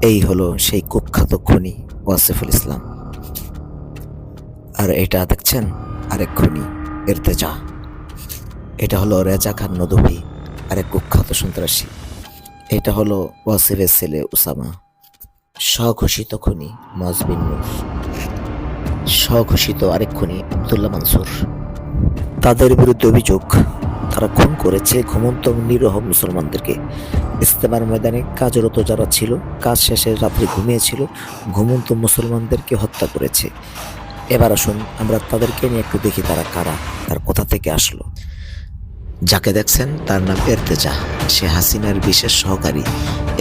এই হলো সেই কুখ্যাত খুনি ওয়াসিফুল ইসলাম। আর এটা দেখছেন আরেক খুনি ইরতেজা। এটা হলো রেজা খান নদভী, আরেক কুখ্যাত সন্ত্রাসী। এটা হলো ওয়াসিফের ছেলে উসামা। স্বঘোষিত খুনি মুয়াজ বিন নূর, স্বঘোষিত আরেক খুনি আব্দুল্লাহ মানসুর। তাদের বিরুদ্ধে অভিযোগ তারা খুন করেছে ঘুমন্ত নিরীহ মুসলমানদেরকে। ইস্তেমার ময়দানে কাজরত যারা ছিল, কাজ শেষে রাত্রে ঘুমিয়েছিল, ঘুমন্ত মুসলমানদেরকে হত্যা করেছে। এবার আসুন আমরা তাদেরকে নিয়ে একটু দেখি তারা কারা, তার কোথা থেকে আসলো। যাকে দেখছেন তার নাম ইরতেজা। সে হাসিনার বিশেষ সহকারী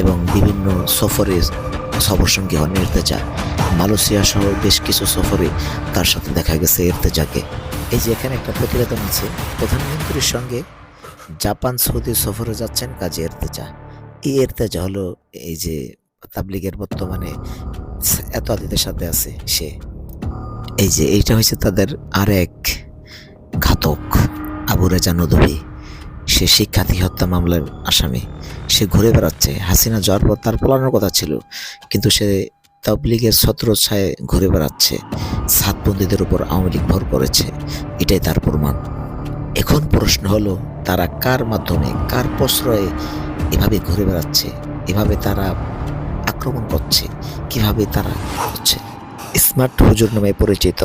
এবং বিভিন্ন সফরে সফরসঙ্গী হন ইরতেজা। মালয়েশিয়া সহ বেশ কিছু সফরে তার সাথে দেখা গেছে ইরতেজাকে। এই যে এখানে একটা প্রতিবেদন আছে, প্রধানমন্ত্রীর সঙ্গে জাপান সৌদি সফরে যাচ্ছেন কাজী ইরতেজা। এই ইরতেজা হলো এই যে তাবলিগের বর্তমানে এত আদিদের সাথে আছে সে। এই যে এইটা হয়েছে তাদের আরেক ঘাতক আবু রেজা নদভী। সে শিক্ষার্থী হত্যা মামলার আসামি। সে ঘুরে বেড়াচ্ছে। হাসিনা যাওয়ার পর তার পলানোর কথা ছিল, কিন্তু সে তাবলিগের ছত্রছায়ায় ঘুরে বেড়াচ্ছে। সাতবন্দীদের উপর আওয়ামী লীগ ভর করেছে, এটাই তার প্রমাণ। এখন প্রশ্ন হলো তারা কার মাধ্যমে, কার প্রশ্রয়ে এভাবে ঘুরে বেড়াচ্ছে, এভাবে তারা আক্রমণ করছে, কিভাবে তারা করছে। স্মার্ট হুজুর নামে পরিচিত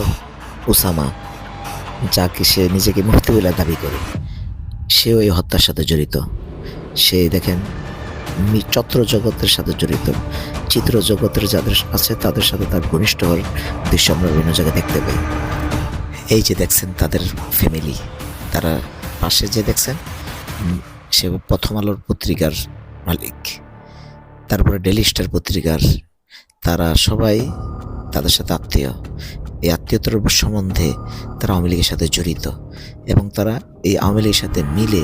উসামা, যাকে সে নিজেকে মুফতি বলে দাবি করে, সেও এই হত্যার সাথে জড়িত। সে দেখেন চত্র জগতের সাথে জড়িত, চিত্র জগতের যাদের আছে তাদের সাথে তার ঘনিষ্ঠ হওয়ার দৃশ্য আমরা বিভিন্ন জায়গায় দেখতে পাই। এই যে দেখছেন তাদের ফ্যামিলি, তারা পাশে যে দেখছেন সে প্রথম আলোর পত্রিকার মালিক, তারপরে ডেইলি স্টার পত্রিকার, তারা সবাই তাদের সাথে আত্মীয়। এই আত্মীয়তার সম্বন্ধে তারা আওয়ামী লীগের সাথে জড়িত এবং তারা এই আওয়ামী লীগের সাথে মিলে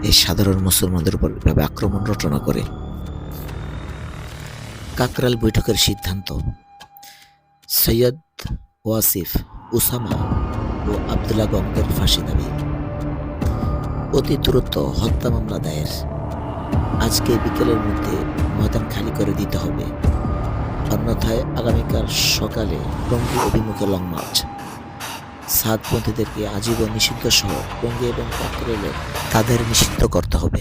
এই সাধারণ মুসলমানদের উপর এভাবে আক্রমণ রটনা করে। কাকরাইল বৈঠকের সিদ্ধান্ত, সৈয়দ ওয়াসিফ, উসামা ও আবদুল্লাহ গঙ্গের ফাঁসি দাবি। অতি দ্রুত হত্যা মামলা দায়ের। আজকে বিকেলের মধ্যে ময়দান খালি করে দিতে হবে, অন্যথায় আগামীকাল সকালে টঙ্গী অভিমুখে লং মার্চ। সাতপন্থীদেরকে আজীবন নিষিদ্ধ সহ টঙ্গী এবং কাকরাইলে তাদের নিষিদ্ধ করতে হবে।